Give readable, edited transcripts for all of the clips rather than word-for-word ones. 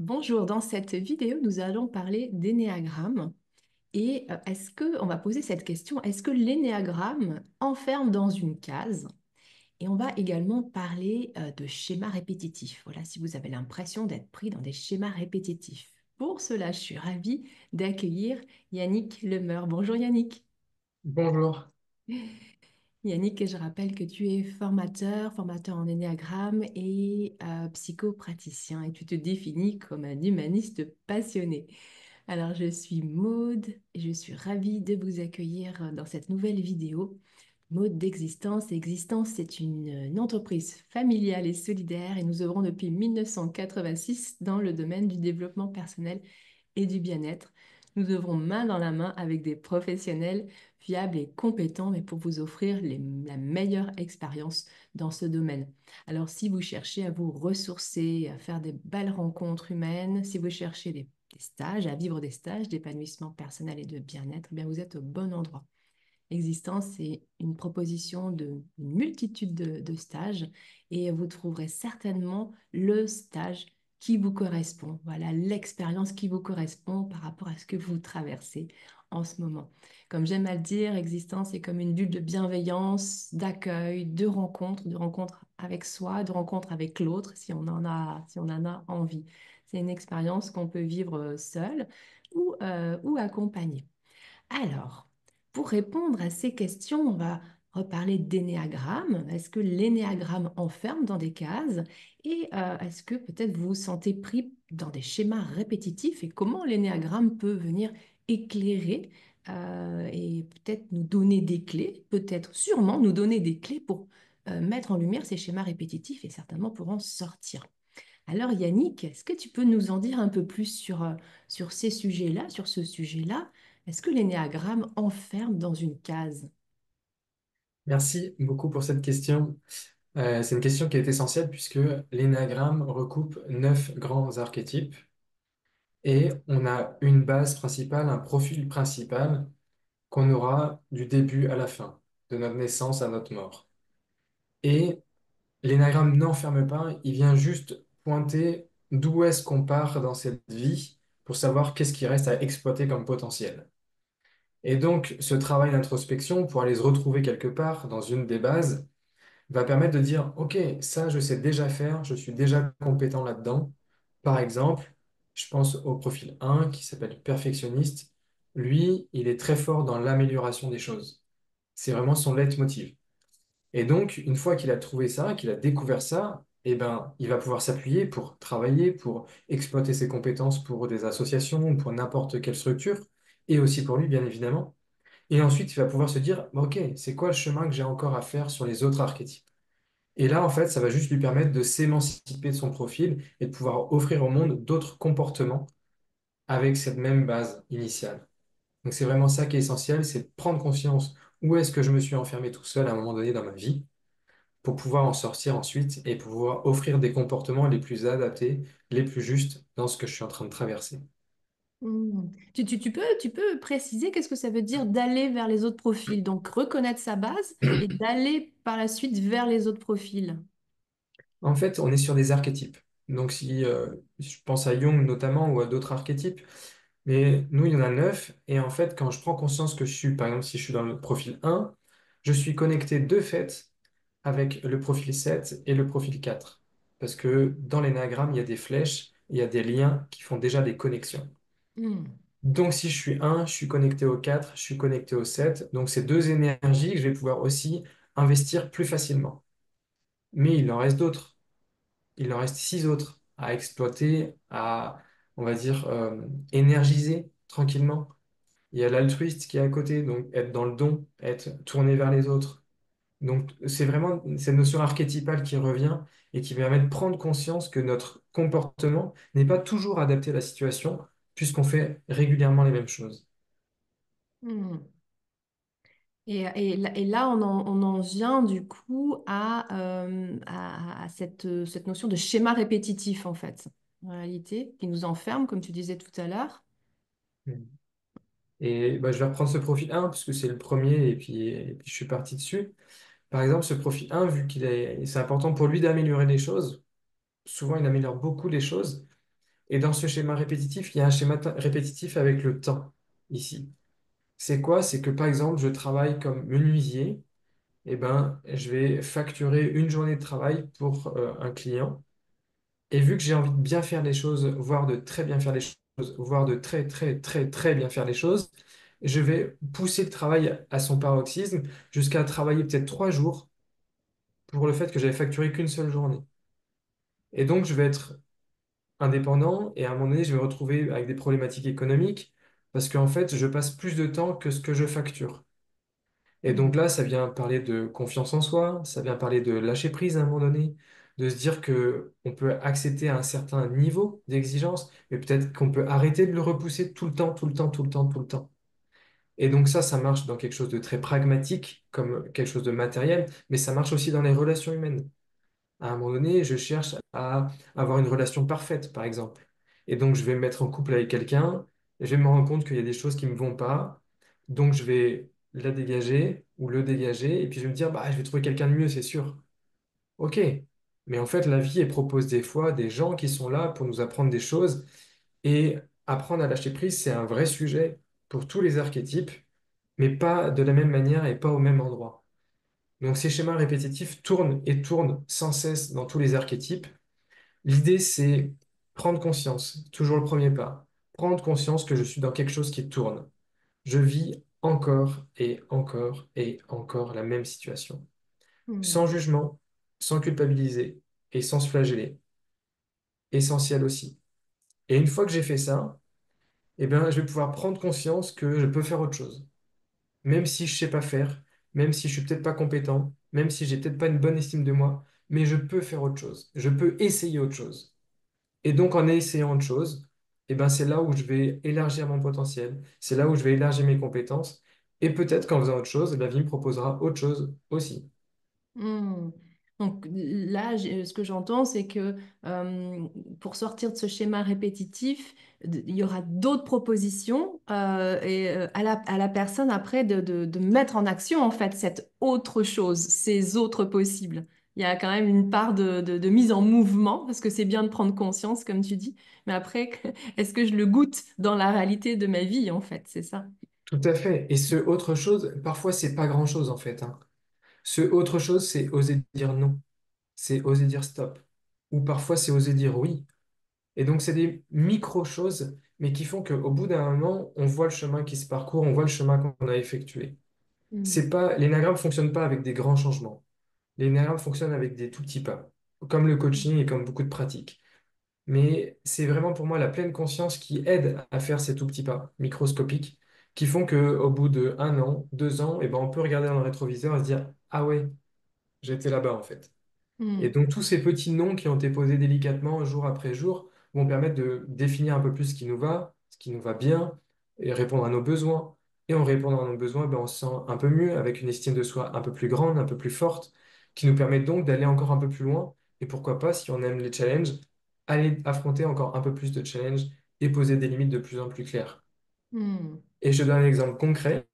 Bonjour, dans cette vidéo, nous allons parler d'énéagramme et on va poser cette question, est-ce que l'énéagramme enferme dans une case? Et on va également parler de schémas répétitifs. Voilà, si vous avez l'impression d'être pris dans des schémas répétitifs. Pour cela, je suis ravie d'accueillir Yannick Lemeur. Bonjour Yannick. Bonjour. Yannick, je rappelle que tu es formateur en énéagramme et psychopraticien et tu te définis comme un humaniste passionné. Alors, je suis Maude et je suis ravie de vous accueillir dans cette nouvelle vidéo. Maude d'Existence. Existence, c'est une entreprise familiale et solidaire et nous œuvrons depuis 1986 dans le domaine du développement personnel et du bien-être. Nous œuvrons main dans la main avec des professionnels fiables et compétents, mais pour vous offrir la meilleure expérience dans ce domaine. Alors, si vous cherchez à vous ressourcer, à faire des belles rencontres humaines, si vous cherchez des stages, à vivre des stages d'épanouissement personnel et de bien-être, eh bien vous êtes au bon endroit. Existence, c'est une proposition de une multitude de stages et vous trouverez certainement le stage qui vous correspond. Voilà, l'expérience qui vous correspond par rapport à ce que vous traversez en ce moment. Comme j'aime à le dire, Existence est comme une bulle de bienveillance, d'accueil, de rencontres avec soi, de rencontres avec l'autre si on en a envie. C'est une expérience qu'on peut vivre seul ou accompagné. Alors, pour répondre à ces questions, on va reparler d'énéagramme. Est-ce que l'énéagramme enferme dans des cases? Et est-ce que peut-être vous vous sentez pris dans des schémas répétitifs et comment l'énéagramme peut venir éclairer et peut-être nous donner des clés, peut-être sûrement nous donner des clés pour mettre en lumière ces schémas répétitifs et certainement pour en sortir. Alors Yannick, est-ce que tu peux nous en dire un peu plus sur ces sujets-là, sur ce sujet-là? Est-ce que l'énéagramme enferme dans une case? Merci beaucoup pour cette question. C'est une question qui est essentielle puisque l'énagramme recoupe 9 grands archétypes et on a une base principale, un profil principal qu'on aura du début à la fin, de notre naissance à notre mort. Et l'énagramme n'enferme pas, il vient juste pointer d'où est-ce qu'on part dans cette vie pour savoir qu'est-ce qui reste à exploiter comme potentiel. Et donc, ce travail d'introspection, pour aller se retrouver quelque part dans une des bases, va permettre de dire, OK, ça, je sais déjà faire, je suis déjà compétent là-dedans. Par exemple, je pense au profil 1 qui s'appelle perfectionniste. Lui, il est très fort dans l'amélioration des choses. C'est vraiment son leitmotiv. Et donc, une fois qu'il a trouvé ça, qu'il a découvert ça, eh ben, il va pouvoir s'appuyer pour travailler, pour exploiter ses compétences pour des associations, pour n'importe quelle structure, et aussi pour lui, bien évidemment. Et ensuite, il va pouvoir se dire, bah, OK, c'est quoi le chemin que j'ai encore à faire sur les autres archétypes? Et là, en fait, ça va juste lui permettre de s'émanciper de son profil et de pouvoir offrir au monde d'autres comportements avec cette même base initiale. Donc, c'est vraiment ça qui est essentiel, c'est de prendre conscience où est-ce que je me suis enfermé tout seul à un moment donné dans ma vie pour pouvoir en sortir ensuite et pouvoir offrir des comportements les plus adaptés, les plus justes dans ce que je suis en train de traverser. Tu peux préciser qu'est-ce que ça veut dire d'aller vers les autres profils, donc reconnaître sa base et d'aller par la suite vers les autres profils. En fait, on est sur des archétypes. Donc, si je pense à Jung notamment ou à d'autres archétypes, mais nous, il y en a 9. Et en fait, quand je prends conscience que je suis, par exemple, si je suis dans le profil 1, je suis connecté de fait avec le profil 7 et le profil 4. Parce que dans l'énagramme, il y a des flèches, il y a des liens qui font déjà des connexions. Hmm. Donc, si je suis 1, je suis connecté au 4, je suis connecté au 7. Donc, c'est deux énergies que je vais pouvoir aussi investir plus facilement. Mais il en reste d'autres. Il en reste 6 autres à exploiter, à, on va dire, énergiser tranquillement. Il y a l'altruiste qui est à côté, donc être dans le don, être tourné vers les autres. Donc c'est vraiment cette notion archétypale qui revient et qui permet de prendre conscience que notre comportement n'est pas toujours adapté à la situation, puisqu'on fait régulièrement les mêmes choses. Hmm. Et là, on en vient du coup à cette notion de schéma répétitif, en fait, en réalité, qui nous enferme, comme tu disais tout à l'heure. Mm. Et bah, je vais reprendre ce profil 1, puisque c'est le premier, et puis je suis parti dessus. Par exemple, ce profil 1, vu c'est important pour lui d'améliorer les choses, souvent il améliore beaucoup les choses, Et dans ce schéma répétitif, il y a un schéma répétitif avec le temps ici. C'est quoi? C'est que par exemple, je travaille comme menuisier, et ben, je vais facturer une journée de travail pour un client. Et vu que j'ai envie de bien faire les choses, voire de très bien faire les choses, voire de très très très très bien faire les choses, je vais pousser le travail à son paroxysme jusqu'à travailler peut-être 3 jours pour le fait que j'avais facturé qu'une seule journée. Et donc, je vais être indépendant et à un moment donné, je vais me retrouver avec des problématiques économiques parce qu'en fait, je passe plus de temps que ce que je facture. Et donc Mm. là, ça vient parler de confiance en soi, ça vient parler de lâcher prise à un moment donné, de se dire que on peut accepter un certain niveau d'exigence, mais peut-être qu'on peut arrêter de le repousser tout le temps, tout le temps, tout le temps, tout le temps. Et donc ça marche dans quelque chose de très pragmatique, comme quelque chose de matériel, mais ça marche aussi dans les relations humaines. À un moment donné, je cherche à avoir une relation parfaite, par exemple. Et donc, je vais me mettre en couple avec quelqu'un, et je vais me rendre compte qu'il y a des choses qui ne me vont pas. Donc, je vais la dégager ou le dégager, et puis je vais me dire, bah, je vais trouver quelqu'un de mieux, c'est sûr. OK. Mais en fait, la vie, elle propose des fois des gens qui sont là pour nous apprendre des choses. Et apprendre à lâcher prise, c'est un vrai sujet pour tous les archétypes, mais pas de la même manière et pas au même endroit. Donc ces schémas répétitifs tournent et tournent sans cesse dans tous les archétypes. L'idée, c'est prendre conscience, toujours le premier pas, prendre conscience que je suis dans quelque chose qui tourne. Je vis encore et encore et encore la même situation, sans Mm. jugement, sans culpabiliser et sans se flageller. Essentiel aussi. Et une fois que j'ai fait ça, eh bien, je vais pouvoir prendre conscience que je peux faire autre chose. Même si je sais pas faire, même si je suis peut-être pas compétent, même si j'ai peut-être pas une bonne estime de moi, mais je peux faire autre chose. Je peux essayer autre chose. Et donc, en essayant autre chose, eh ben, c'est là où je vais élargir mon potentiel. C'est là où je vais élargir mes compétences. Et peut-être qu'en faisant autre chose, la vie me proposera autre chose aussi. Hmm. Donc là, ce que j'entends, c'est que euh, pour sortir de ce schéma répétitif, il y aura d'autres propositions à la personne après de mettre en action en fait cette autre chose, ces autres possibles. Il y a quand même une part de mise en mouvement parce que c'est bien de prendre conscience, comme tu dis. Mais après, est-ce que je le goûte dans la réalité de ma vie en fait? C'est ça. Tout à fait. Et ce autre chose, parfois, c'est pas grand-chose en fait, hein. Ce autre chose, c'est oser dire non. C'est oser dire stop. Ou parfois, c'est oser dire oui. Et donc, c'est des micro-choses, mais qui font qu'au bout d'un moment, on voit le chemin qui se parcourt, on voit le chemin qu'on a effectué. Hmm. C'est pas, l'énagramme ne fonctionne pas avec des grands changements. L'énagramme fonctionne avec des tout petits pas, comme le coaching et comme beaucoup de pratiques. Mais c'est vraiment pour moi la pleine conscience qui aide à faire ces tout petits pas microscopiques qui font qu'au bout de 1 an, 2 ans, eh ben, on peut regarder dans le rétroviseur et se dire, ah ouais, j'étais là-bas en fait. Et Hmm. donc, tous ces petits noms qui ont été posés délicatement jour après jour vont permettre de définir un peu plus ce qui nous va, ce qui nous va bien, et répondre à nos besoins. Et en répondant à nos besoins, ben, on se sent un peu mieux, avec une estime de soi un peu plus grande, un peu plus forte, qui nous permet donc d'aller encore un peu plus loin. Et pourquoi pas, si on aime les challenges, aller affronter encore un peu plus de challenges et poser des limites de plus en plus claires. Hmm. Et je donne un exemple concret.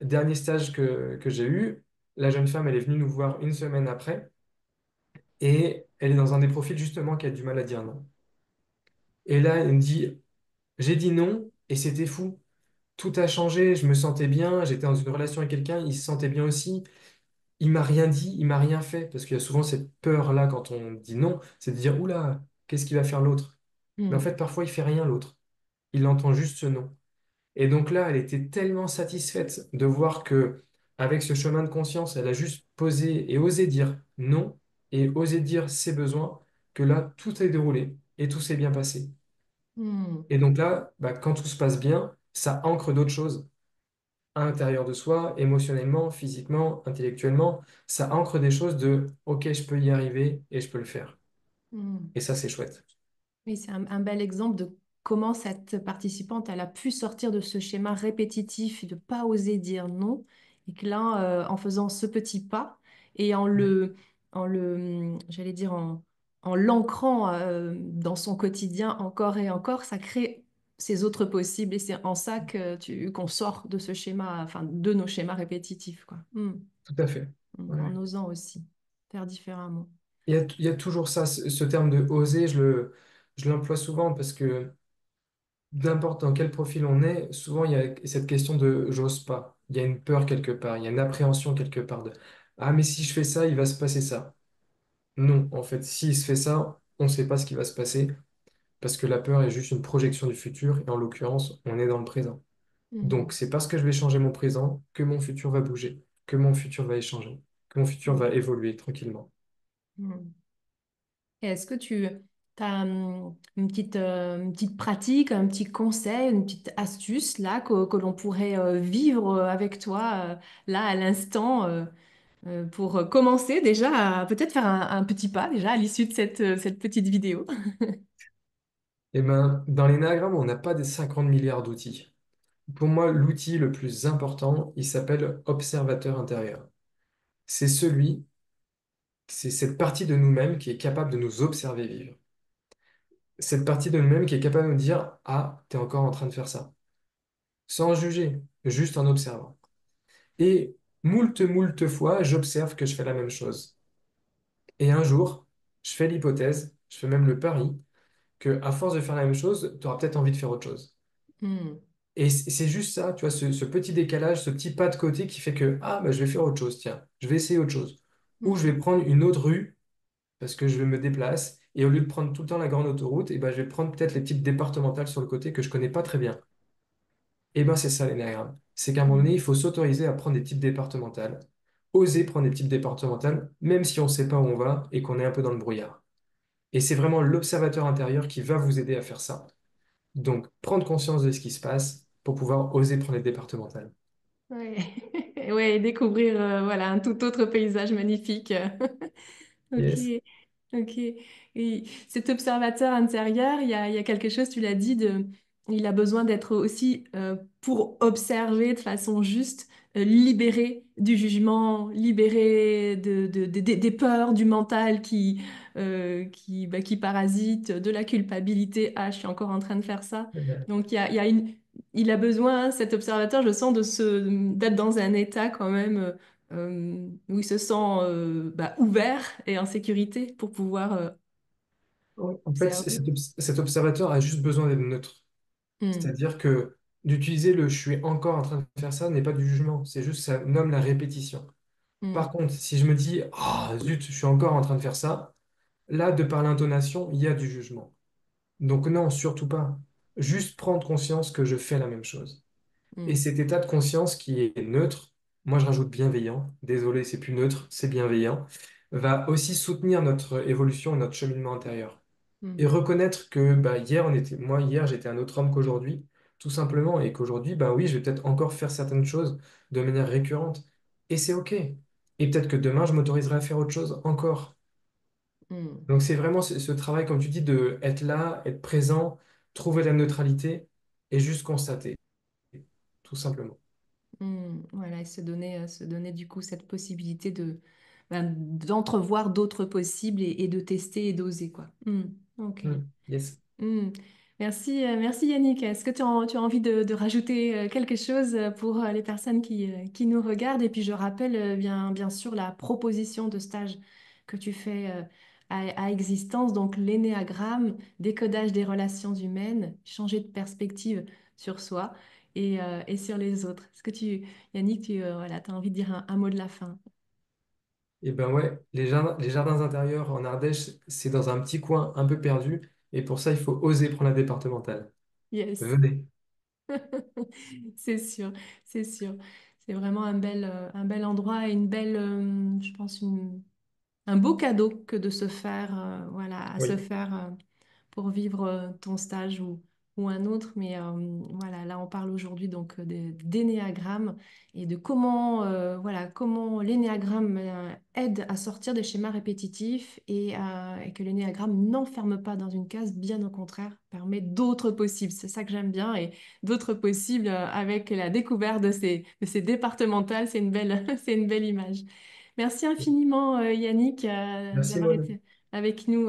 Dernier stage que j'ai eu, la jeune femme, elle est venue nous voir une semaine après. Et elle est dans un des profils justement qui a du mal à dire non. Et là, elle me dit, j'ai dit non et c'était fou. Tout a changé, je me sentais bien, j'étais dans une relation avec quelqu'un, il se sentait bien aussi. Il m'a rien dit, il m'a rien fait. Parce qu'il y a souvent cette peur-là quand on dit non, c'est de dire, oula, qu'est-ce qu'il va faire l'autre? Mais en Hmm. fait, parfois, il fait rien l'autre. Il entend juste ce non. Et donc là, elle était tellement satisfaite de voir que, avec ce chemin de conscience, elle a juste posé et osé dire non et osé dire ses besoins, que là, tout est déroulé et tout s'est bien passé. Hmm. Et donc là, bah, quand tout se passe bien, ça ancre d'autres choses à l'intérieur de soi, émotionnellement, physiquement, intellectuellement. Ça ancre des choses de OK, je peux y arriver et je peux le faire. Hmm. Et ça, c'est chouette. Oui, c'est un bel exemple de comment cette participante, elle a pu sortir de ce schéma répétitif de pas oser dire non. Et que là, en faisant ce petit pas et Ouais, j'allais dire, en l'ancrant dans son quotidien encore et encore, ça crée ces autres possibles. Et c'est en ça qu'on sort de ce schéma, enfin, de nos schémas répétitifs, quoi. tout à fait. En Ouais. osant aussi faire différemment. Il y a toujours ça, ce terme de oser, je l'emploie souvent parce que n'importe dans quel profil on est, souvent il y a cette question de j'ose pas. Il y a une peur quelque part, il y a une appréhension quelque part de ah, mais si je fais ça, il va se passer ça. Non, en fait, s'il se fait ça, on ne sait pas ce qui va se passer parce que la peur est juste une projection du futur et en l'occurrence, on est dans le présent. Donc, Mhm. c'est parce que je vais changer mon présent que mon futur va bouger, que mon futur va échanger, que mon futur va Mhm. évoluer tranquillement. Mhm. Et est-ce que tu as une petite pratique, un petit conseil, une petite astuce là que l'on pourrait vivre avec toi là à l'instant pour commencer déjà à peut-être faire un petit pas déjà à l'issue de cette petite vidéo? Eh ben, dans l'énagramme, on n'a pas des 50 milliards d'outils. Pour moi, l'outil le plus important, il s'appelle observateur intérieur. C'est celui, c'est cette partie de nous-mêmes qui est capable de nous observer vivre. Cette partie de nous-mêmes qui est capable de nous dire, ah, t'es encore en train de faire ça. Sans juger, juste en observant. Et moult fois, j'observe que je fais la même chose. Et un jour, je fais l'hypothèse, je fais même le pari, que à force de faire la même chose, tu auras peut-être envie de faire autre chose. Hmm. Et c'est juste ça, tu vois, ce petit décalage, ce petit pas de côté qui fait que, ah, bah, je vais faire autre chose, tiens, je vais essayer autre chose. Ou je vais Hmm. prendre une autre rue parce que je me déplace, et au lieu de prendre tout le temps la grande autoroute, et ben, je vais prendre peut-être les petites départementales sur le côté que je connais pas très bien. Et ben c'est ça l'énéagramme. C'est qu'à un moment Hmm. donné, il faut s'autoriser à prendre des petites départementales, oser prendre des petites départementales, même si on ne sait pas où on va et qu'on est un peu dans le brouillard. Et c'est vraiment l'observateur intérieur qui va vous aider à faire ça. Donc, prendre conscience de ce qui se passe pour pouvoir oser prendre les départementales. Ouais. Ouais, découvrir voilà, un tout autre paysage magnifique. Ok, Yes. ok. Et cet observateur intérieur, il y a quelque chose, tu l'as dit, il a besoin d'être aussi, pour observer de façon juste, libéré du jugement, libéré des peurs, du mental qui parasite, de la culpabilité. Ah, je suis encore en train de faire ça. Donc, il a besoin, cet observateur, je sens, d'être dans un état quand même où il se sent ouvert et en sécurité pour pouvoir Oui, en fait, observer. cet observateur a juste besoin d'être neutre. Hmm, C'est-à-dire que d'utiliser le je suis encore en train de faire ça n'est pas du jugement, c'est juste ça nomme la répétition. Par hmm, contre, si je me dis ah zut, je suis encore en train de faire ça, là, de par l'intonation, il y a du jugement. Donc non, surtout pas. Juste prendre conscience que je fais la même chose. Et hmm, cet état de conscience qui est neutre, moi je rajoute bienveillant, désolé, c'est plus neutre, c'est bienveillant, va aussi soutenir notre évolution, notre cheminement intérieur. Et hmm, reconnaître que bah, hier, moi, hier, j'étais un autre homme qu'aujourd'hui, tout simplement, et qu'aujourd'hui, bah oui, je vais peut-être encore faire certaines choses de manière récurrente. Et c'est OK. Et peut-être que demain, je m'autoriserai à faire autre chose encore. hmm. Donc c'est vraiment ce travail, comme tu dis, de être là, être présent, trouver la neutralité et juste constater, tout simplement. Voilà, et se donner du coup cette possibilité d'entrevoir d'autres possibles et de tester et d'oser, quoi. Ok. Yes. Hmm. Merci, merci Yannick. Est-ce que tu as envie de rajouter quelque chose pour les personnes qui nous regardent? Et puis je rappelle bien sûr la proposition de stage que tu fais à Existence, donc l'énéagramme, décodage des relations humaines, changer de perspective sur soi et sur les autres. Est-ce que Yannick, voilà, tu as envie de dire un mot de la fin? Et ben ouais, les jardins intérieurs en Ardèche, c'est dans un petit coin un peu perdu. Et pour ça, il faut oser prendre la départementale. Yes. Venez. C'est sûr, c'est sûr. C'est vraiment un bel endroit et une belle, je pense, un beau cadeau que de se faire, voilà, à se Oui. faire pour vivre ton stage ou un autre. Mais voilà, là, on parle aujourd'hui donc d'énéagramme et de voilà, comment l'énéagramme aide à sortir des schémas répétitifs et que l'énéagramme n'enferme pas dans une case, bien au contraire, permet d'autres possibles. C'est ça que j'aime bien et d'autres possibles avec la découverte de ces départementales. C'est une belle, c'est une belle image. Merci infiniment, Yannick, Merci, d'avoir Maud. été avec nous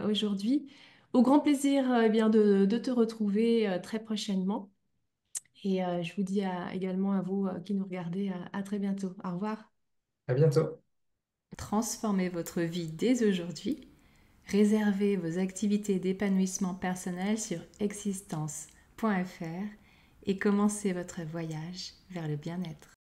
aujourd'hui. Au grand plaisir eh bien, de te retrouver très prochainement. Et je vous dis également à vous qui nous regardez à très bientôt. Au revoir. À bientôt. Transformez votre vie dès aujourd'hui. Réservez vos activités d'épanouissement personnel sur existence.fr et commencez votre voyage vers le bien-être.